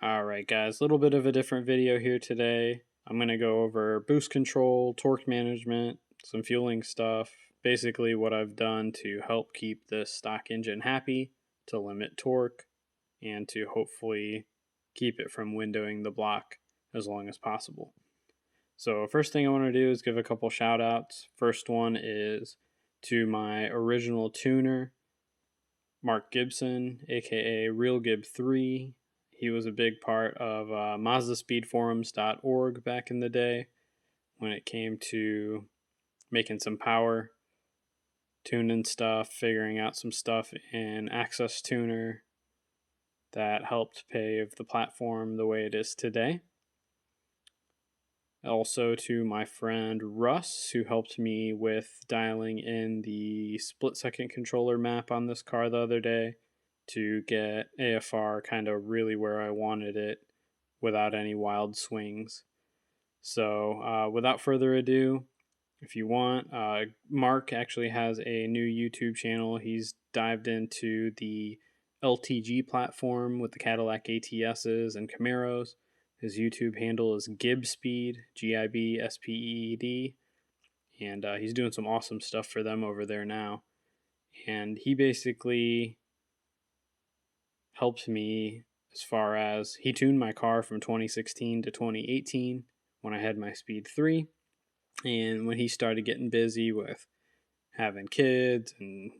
Alright guys, a little bit of a different video here today. I'm going to go over boost control, torque management, some fueling stuff, basically what I've done to help keep this stock engine happy, to limit torque, and to hopefully keep it from windowing the block as long as possible. So first thing I want to do is give a couple shout outs. First one is to my original tuner, Mark Gibson, aka Real Gib 3. He was a big part of ms6forums.org back in the day when it came to making some power, tuning stuff, figuring out some stuff in Access Tuner that helped pave the platform the way it is today. Also to my friend Russ, who helped me with dialing in the split-second controller map on this car the other day to get AFR kind of really where I wanted it without any wild swings. So without further ado, if you want, Mark actually has a new YouTube channel. He's dived into the LTG platform with the Cadillac ATSs and Camaros. His YouTube handle is Gibspeed, Gibspeed, and he's doing some awesome stuff for them over there now. And he basically helped me as far as he tuned my car from 2016 to 2018 when I had my Speed 3. And when he started getting busy with having kids and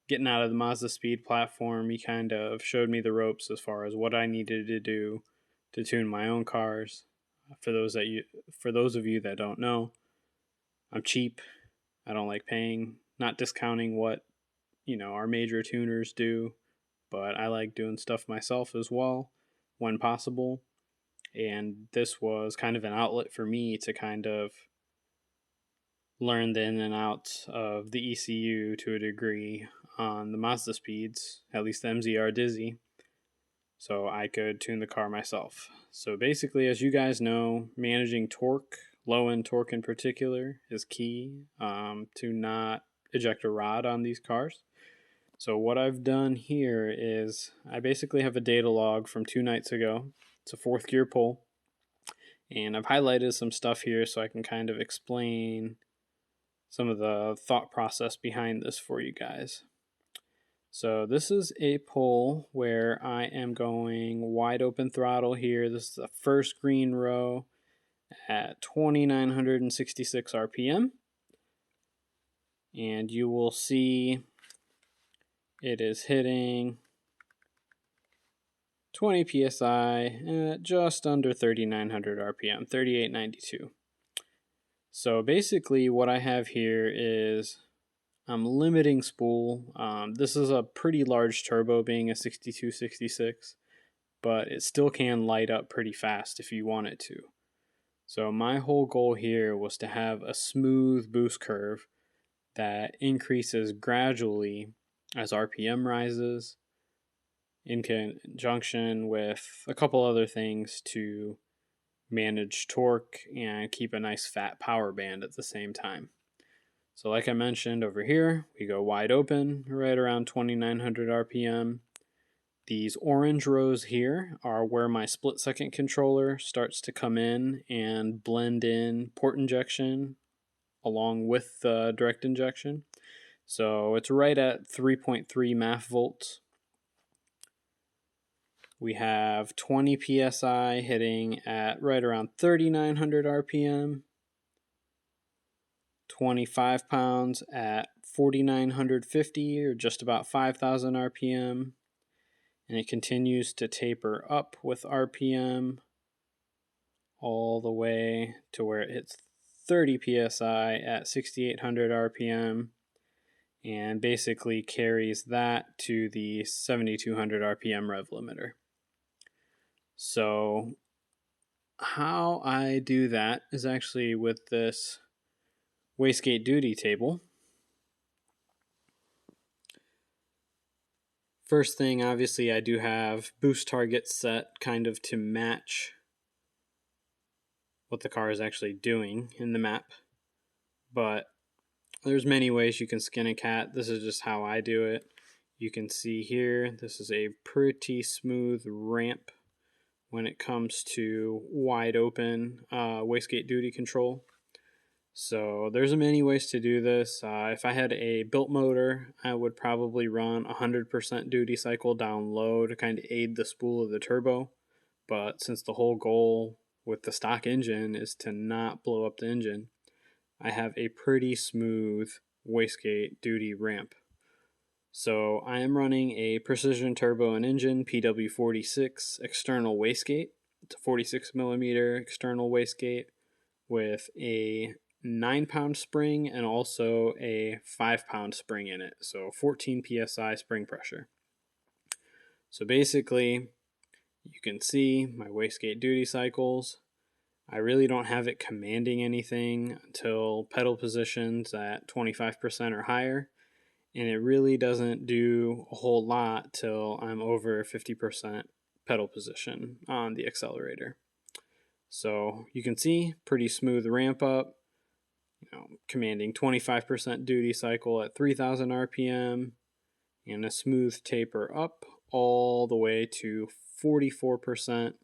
getting out of the Mazda Speed platform, he kind of showed me the ropes as far as what I needed to do to tune my own cars. For those of you that don't know, I'm cheap. I don't like paying, not discounting what, our major tuners do, but I like doing stuff myself as well when possible. And this was kind of an outlet for me to kind of learn the in and outs of the ECU to a degree on the Mazda Speeds, at least the MZR Dizzy, so I could tune the car myself. So basically, as you guys know, managing torque, low-end torque in particular, is key to not eject a rod on these cars. So what I've done here is I basically have a data log from 2 nights ago. It's a 4th gear pull, and I've highlighted some stuff here so I can kind of explain some of the thought process behind this for you guys. So this is a pull where I am going wide open throttle here. This is the first green row at 2,966 RPM. And you will see it is hitting 20 PSI at just under 3,900 RPM, 3,892. So basically what I have here is I'm limiting spool. This is a pretty large turbo being a 6266, but it still can light up pretty fast if you want it to. So my whole goal here was to have a smooth boost curve that increases gradually as RPM rises, in conjunction with a couple other things to manage torque and keep a nice fat power band at the same time. So like I mentioned over here, we go wide open right around 2,900 RPM. These orange rows here are where my split-second controller starts to come in and blend in port injection along with direct injection. So it's right at 3.3 MAF volts. We have 20 PSI hitting at right around 3,900 RPM. 25 pounds at 4,950 or just about 5,000 RPM. And it continues to taper up with RPM all the way to where it hits 30 PSI at 6,800 RPM and basically carries that to the 7,200 RPM rev limiter. So how I do that is actually with this wastegate duty table. First thing, obviously, I do have boost targets set kind of to match what the car is actually doing in the map, but there's many ways you can skin a cat. This is just how I do it. You can see here, this is a pretty smooth ramp when it comes to wide open wastegate duty control. So there's many ways to do this. If I had a built motor, I would probably run 100% duty cycle down low to kind of aid the spool of the turbo. But since the whole goal with the stock engine is to not blow up the engine, I have a pretty smooth wastegate duty ramp. So I am running a Precision Turbo and Engine PW46 external wastegate. It's a 46 millimeter external wastegate with a 9-pound spring and also a 5-pound spring in it. So 14 psi spring pressure. So basically, you can see my wastegate duty cycles. I really don't have it commanding anything until pedal positions at 25% or higher. And it really doesn't do a whole lot till I'm over 50% pedal position on the accelerator. So you can see pretty smooth ramp up, commanding 25% duty cycle at 3000 RPM and a smooth taper up all the way to 44%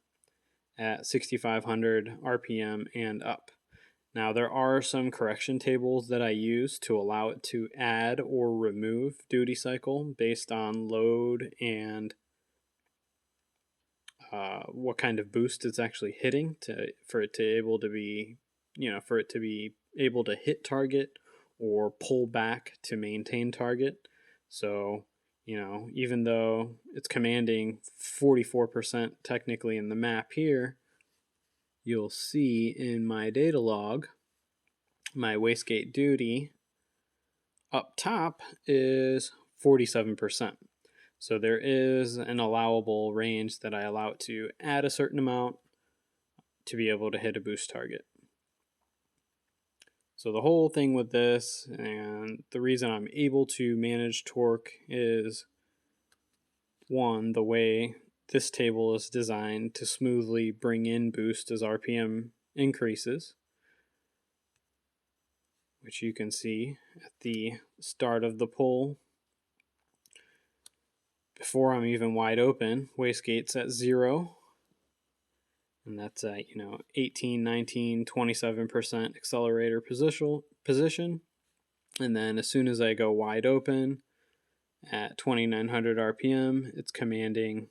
at 6500 RPM and up. Now, there are some correction tables that I use to allow it to add or remove duty cycle based on load and what kind of boost it's actually hitting for it to be able to hit target or pull back to maintain target. So, even though it's commanding 44% technically in the map here, you'll see in my data log, my wastegate duty up top is 47%. So there is an allowable range that I allow it to add a certain amount to be able to hit a boost target. So the whole thing with this, and the reason I'm able to manage torque, is one, the way this table is designed to smoothly bring in boost as RPM increases, which you can see at the start of the pull. Before I'm even wide open, wastegate's at 0, and that's at 18, 19, 27% accelerator position. And then as soon as I go wide open at 2900 RPM, it's commanding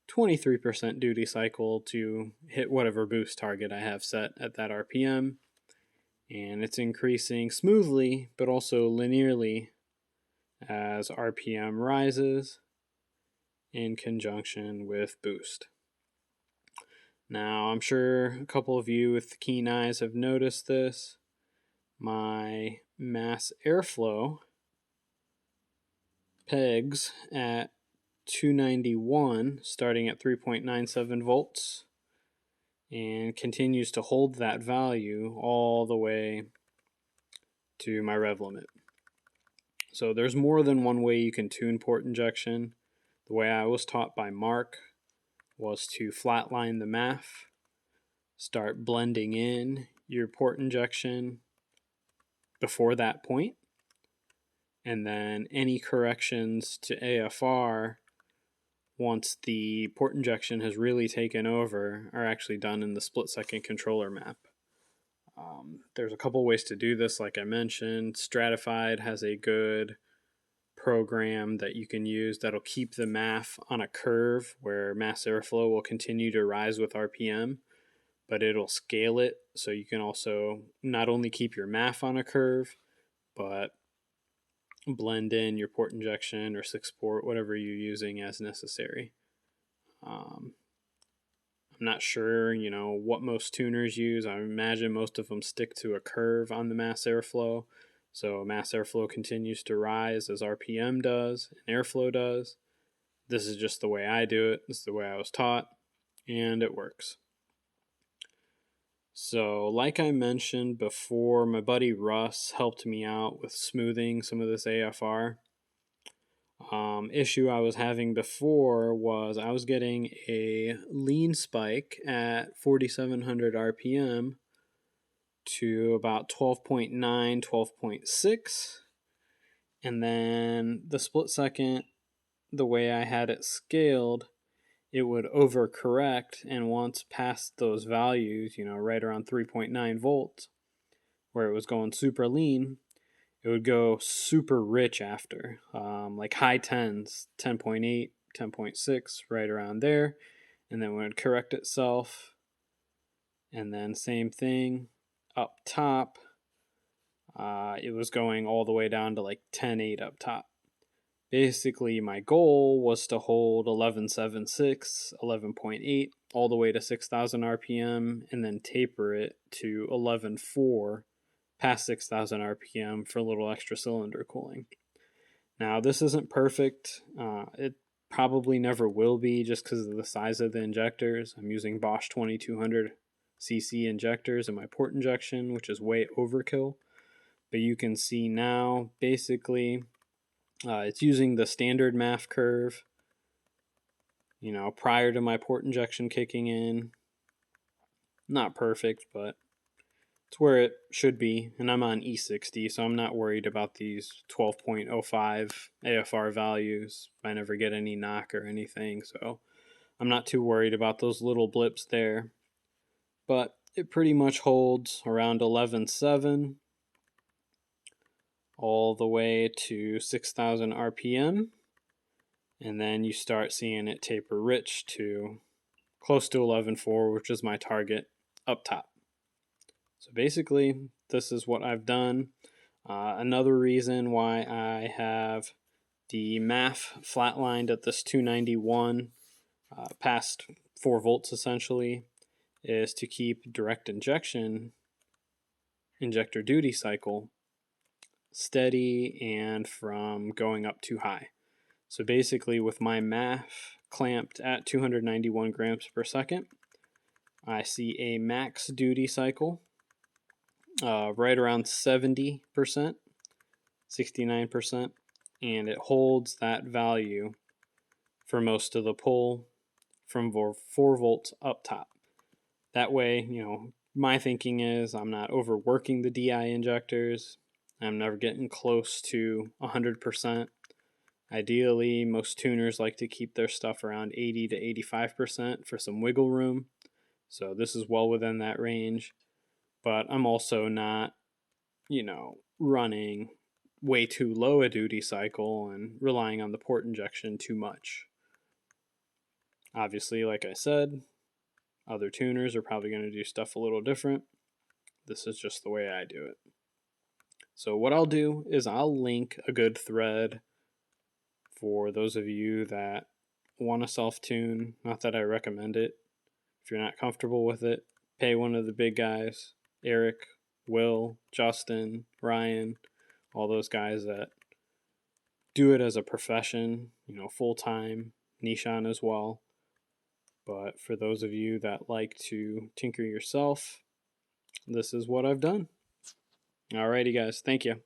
23% duty cycle to hit whatever boost target I have set at that RPM. And it's increasing smoothly, but also linearly as RPM rises in conjunction with boost. Now, I'm sure a couple of you with keen eyes have noticed this. My mass airflow pegs at 291, starting at 3.97 volts, and continues to hold that value all the way to my rev limit. So there's more than one way you can tune port injection. The way I was taught by Mark was to flatline the MAF, start blending in your port injection before that point, and then any corrections to AFR once the port injection has really taken over are actually done in the split-second controller map. There's a couple ways to do this, like I mentioned. Stratified has a good program that you can use that'll keep the MAF on a curve where mass airflow will continue to rise with RPM, but it'll scale it so you can also not only keep your MAF on a curve, but blend in your port injection or 6-port, whatever you're using as necessary. I'm not sure, what most tuners use. I imagine most of them stick to a curve on the mass airflow. So mass airflow continues to rise as RPM does and airflow does. This is just the way I do it. This is the way I was taught, and it works. So like I mentioned before, my buddy Russ helped me out with smoothing some of this AFR. Issue I was having before was I was getting a lean spike at 4700 RPM to about 12.9, 12.6. And then the split second, the way I had it scaled, it would overcorrect, and once past those values, right around 3.9 volts, where it was going super lean, it would go super rich after, like high 10s, 10.8, 10.6, right around there, and then it would correct itself, and then same thing up top. It was going all the way down to like 10.8 up top. Basically, my goal was to hold 11.76, 11.8, all the way to 6,000 RPM, and then taper it to 11.4 past 6,000 RPM for a little extra cylinder cooling. Now, this isn't perfect. It probably never will be just because of the size of the injectors. I'm using Bosch 2200cc injectors in my port injection, which is way overkill. But you can see now, basically, it's using the standard MAF curve, prior to my port injection kicking in. Not perfect, but it's where it should be. And I'm on E60, so I'm not worried about these 12.05 AFR values. I never get any knock or anything, so I'm not too worried about those little blips there. But it pretty much holds around 11.7 all the way to 6,000 RPM, and then you start seeing it taper rich to close to 11.4, which is my target up top. So basically, this is what I've done. Another reason why I have the MAF flatlined at this 291 past 4 volts essentially is to keep direct injection injector duty cycle steady and from going up too high. So basically, with my MAF clamped at 291 grams per second, I see a max duty cycle right around 70%, 69%, and it holds that value for most of the pull from 4 volts up top. That way, my thinking is I'm not overworking the DI injectors. I'm never getting close to 100%. Ideally, most tuners like to keep their stuff around 80 to 85% for some wiggle room. So this is well within that range. But I'm also not, running way too low a duty cycle and relying on the port injection too much. Obviously, like I said, other tuners are probably going to do stuff a little different. This is just the way I do it. So what I'll do is I'll link a good thread for those of you that want to self-tune. Not that I recommend it. If you're not comfortable with it, pay one of the big guys, Eric, Will, Justin, Ryan, all those guys that do it as a profession, full-time, niche on as well. But for those of you that like to tinker yourself, this is what I've done. Alrighty, guys. Thank you.